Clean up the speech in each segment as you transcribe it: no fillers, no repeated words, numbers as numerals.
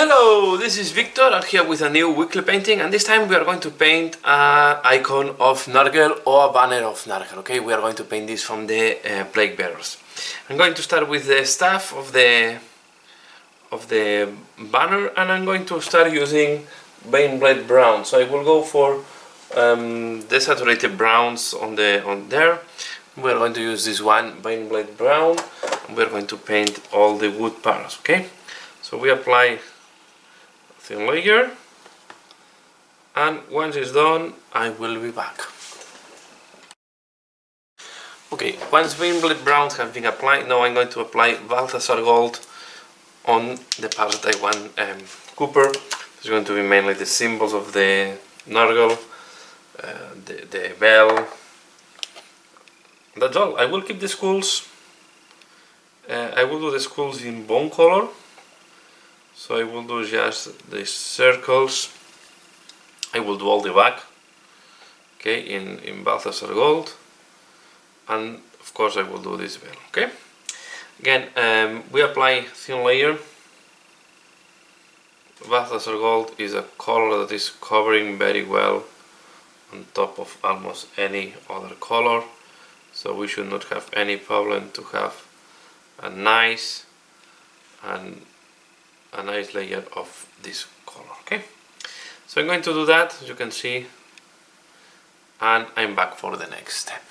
Hello, this is Victor. I'm here with a new weekly painting, and this time we are going to paint an icon of Nurgle or a banner of Nurgle. Okay, we are going to paint this from the Plague Bearers. I'm going to start with the staff of the banner, and I'm going to start using Baneblade Brown. So I will go for desaturated browns on there. We are going to use this one, Baneblade Brown, and we are going to paint all the wood parts. Okay, so we apply thin layer, and once it's done I will be back. Okay, once Baneblade Brown have been applied, now I'm going to apply Valtazar Gold on the parts that I want Cooper. It's going to be mainly the symbols of the Nurgle, the bell. That's all. I will keep the skulls. I will do the skulls in bone color. So I will do just the circles. I will do all the back, okay, in Valtazar Gold, and of course I will do this bell. Okay. Again, we apply thin layer. Valtazar Gold is a color that is covering very well on top of almost any other color, so we should not have any problem to have a nice layer of this color. Okay, so I'm going to do that, as you can see, and I'm back for the next step.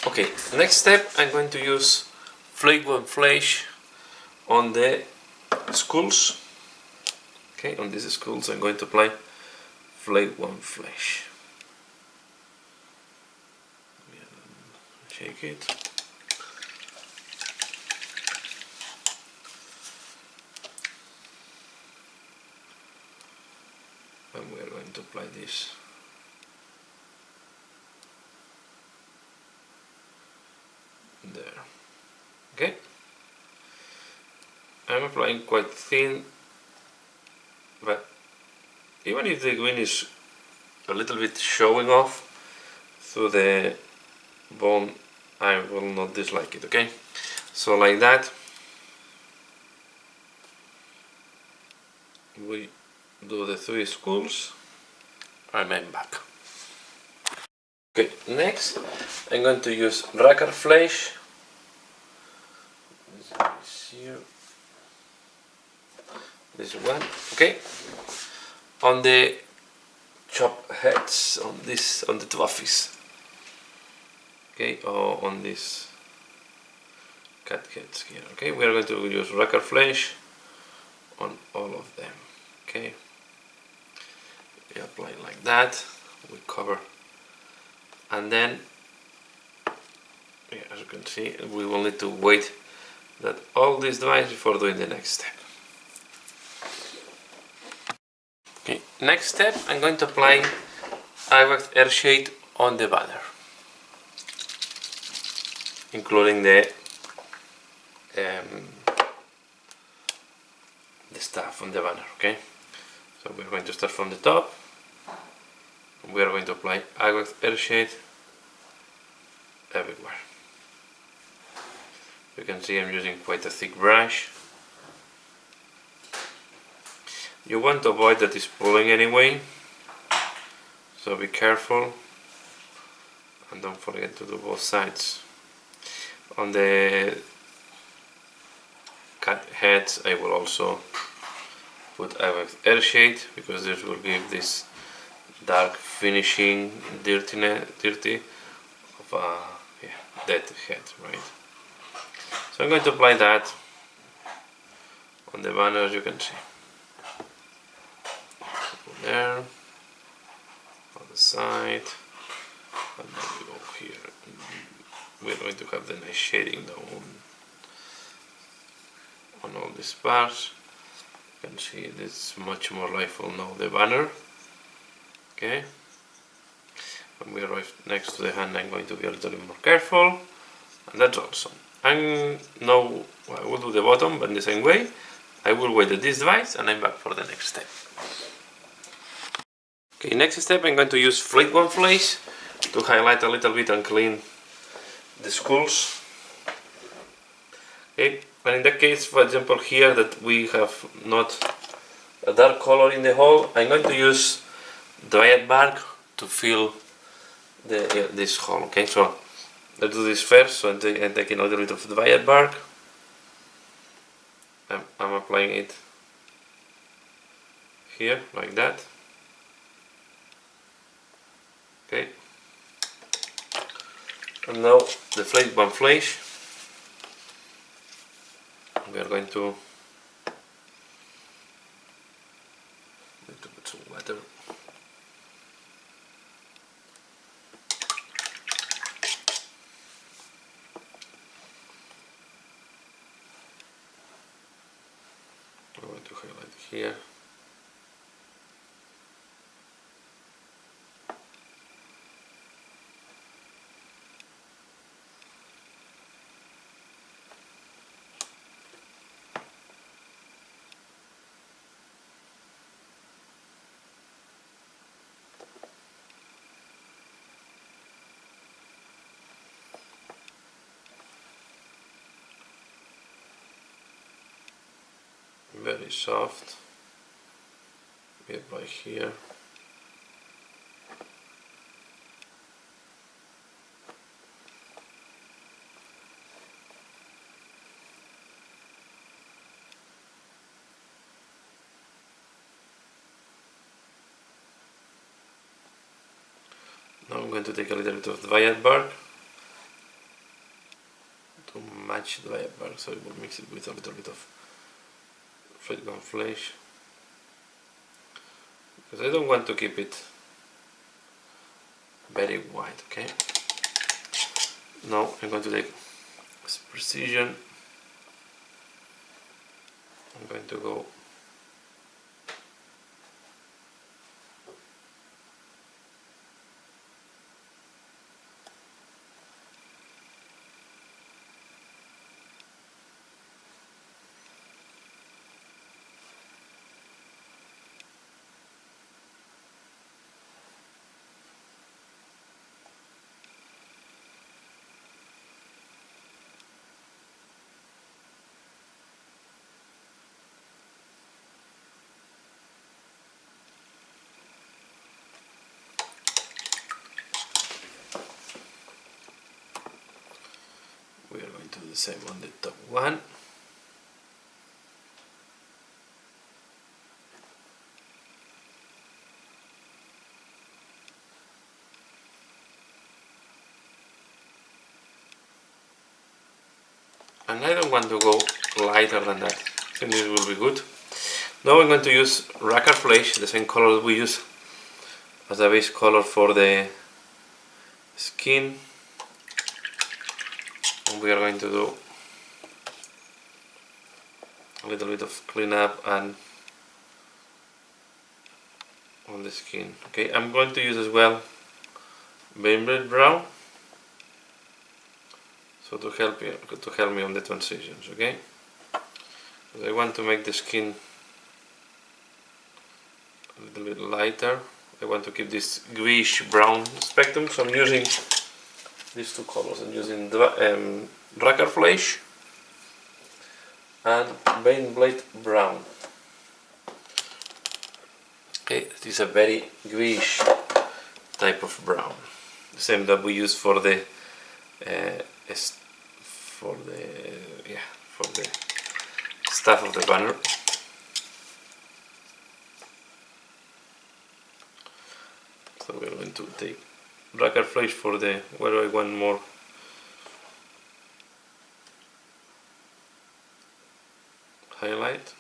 Okay, next step, I'm going to use Flake One Flesh on the skulls. Okay, on these skulls I'm going to apply Flake One Flesh. Shake it. And we are going to apply this there. Okay, I'm applying quite thin, but even if the green is a little bit showing off through the bone, I will not dislike it. Okay, so like that we do the 3 skulls, and I'm back. Okay, next I'm going to use Racker Flesh. This one, okay, on the chop heads, on the trophies, okay, or on this cat heads here. Okay, we are going to use Racker Flesh on all of them. Okay, we apply like that, we cover, and then as you can see, we will need to wait that all this dries before doing the next step. Okay, next step, I'm going to apply Ivory Air Shade on the banner, including the stuff on the banner. Okay, so we're going to start from the top. We are going to apply Ivory Air Shade everywhere. You can see I'm using quite a thick brush. You want to avoid that it's pulling anyway, so be careful, and don't forget to do both sides. On the cat heads I will also put air shade, because this will give this dark finishing dirty of a dead head, right? So I'm going to apply that on the banner, as you can see. There, on the side, and then we go here. We're going to have the nice shading down on all these parts. You can see it's much more lively now, the banner. Okay, when we arrive next to the hand, I'm going to be a little bit more careful, and that's awesome. And now I will do the bottom, but in the same way. I will wait that this dries, and I'm back for the next step. Okay, next step, I'm going to use Flake One Flesh to highlight a little bit and clean the skulls. Okay, And in that case, for example, here that we have not a dark color in the hole, I'm going to use dried bark to fill this hole. Okay, so let's do this first. So I'm taking a little bit of dried bark. I'm applying it here like that. Okay, and now the flake one flash. We are going to put some water. I'm going to highlight here. Very soft. We apply here. Now I'm going to take a little bit of dried bark to match dried bark, so I will mix it with a little bit of flake gum flesh, because I don't want to keep it very white. Okay. Now I'm going to take precision. I'm going to go we are going to do the same on the top one. And I don't want to go lighter than that. I think this will be good. Now I'm going to use Racker Flesh, the same color that we use as a base color for the skin. And we are going to do a little bit of cleanup and on the skin. Okay, I'm going to use as well Bainblade Brown, so to help me on the transitions. Okay, because I want to make the skin a little bit lighter. I want to keep this greenish brown spectrum, so I'm using these two colors. I'm using Racker Flesh and Bainblade Brown. Okay, this is a very greenish type of brown, the same that we use for the staff of the banner. So we're going to take Racker Flesh for the where I want more highlight.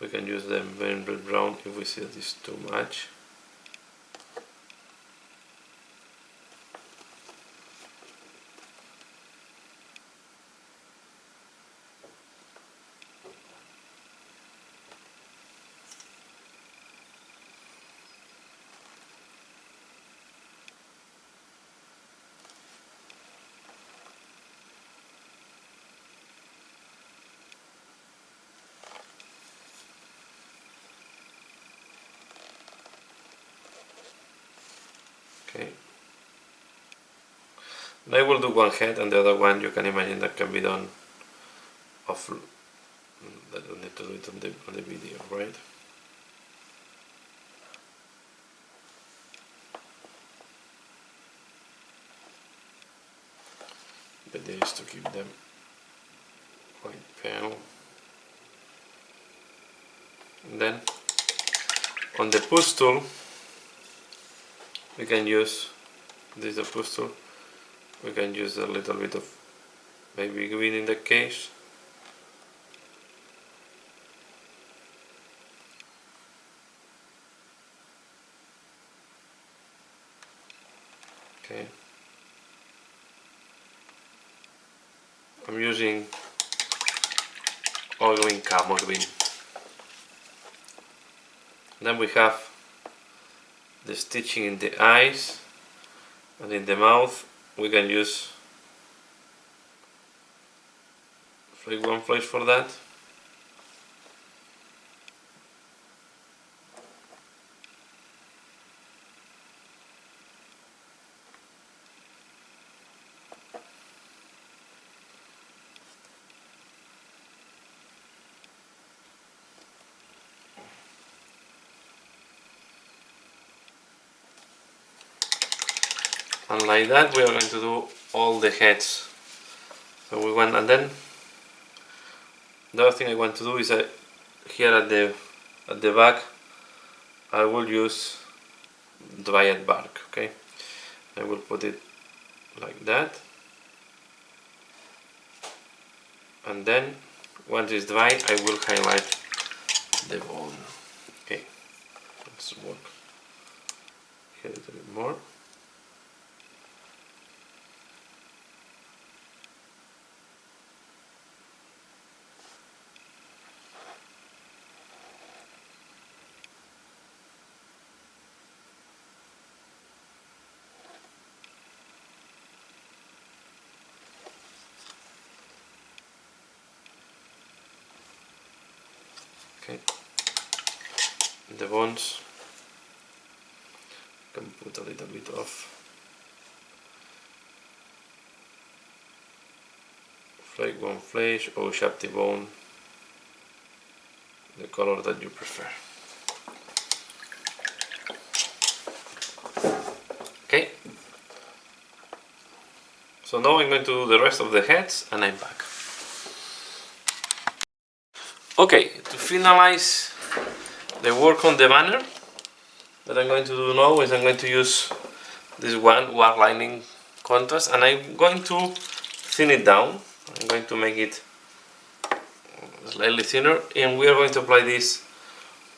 We can use the Bainblade Brown if we see that it's too much. I will do one head, and the other one you can imagine that can be done off. I don't need to do it on the video, right? The idea is to keep them quite pale. And then on the push tool we can use this push tool. We can use a little bit of maybe green in the case. Okay. I'm using all green, camo green. Then we have the stitching in the eyes, and in the mouth we can use flake one flash for that. And like that we are going to do all the heads. So we want, and then the other thing I want to do is here at the back I will use dried bark. Okay, I will put it like that, and then once it's dry I will highlight the bone. Okay, let's work here a little bit more. Okay, the bones can put a little bit of flake one flesh or shape the bone, the color that you prefer. Okay, so now I'm going to do the rest of the heads and I'm back. Okay, to finalize the work on the banner, what I'm going to do now is I'm going to use this one war lining contrast, and I'm going to thin it down. I'm going to make it slightly thinner, and we are going to apply this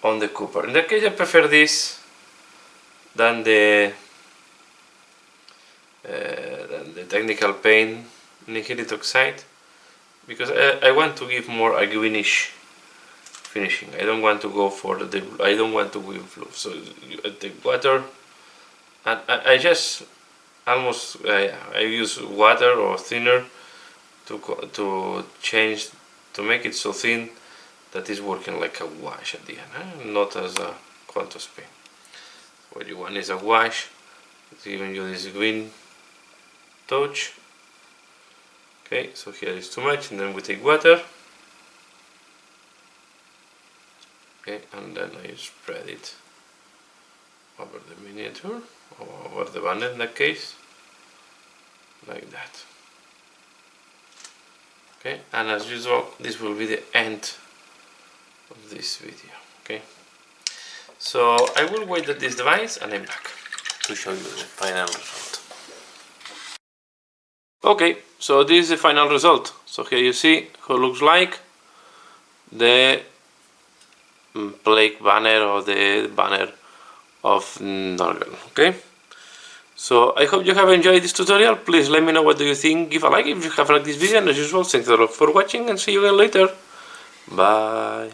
on the Cooper. In that case I prefer this than the technical paint Nihilite Oxide, because I want to give more a greenish finishing. I don't want to go for the I don't want to go in blue. So you take water, and I just almost I use water or thinner to change, to make it so thin that it's working like a wash at the end, not as a contrast paint. What you want is a wash. It's giving you this green touch. Okay, so here is too much, and then we take water. Okay, and then I spread it over the miniature, or over the banner in that case, like that. Okay, and as usual, this will be the end of this video. Okay, so I will wait that this dries and I'm back to show you the final result. Okay, so this is the final result. So here you see how it looks like the plague banner, or the banner of Nurgle. Okay, so I hope you have enjoyed this tutorial. Please let me know what do you think. Give a like if you have liked this video, and as usual, thanks a lot for watching, and see you again later. Bye.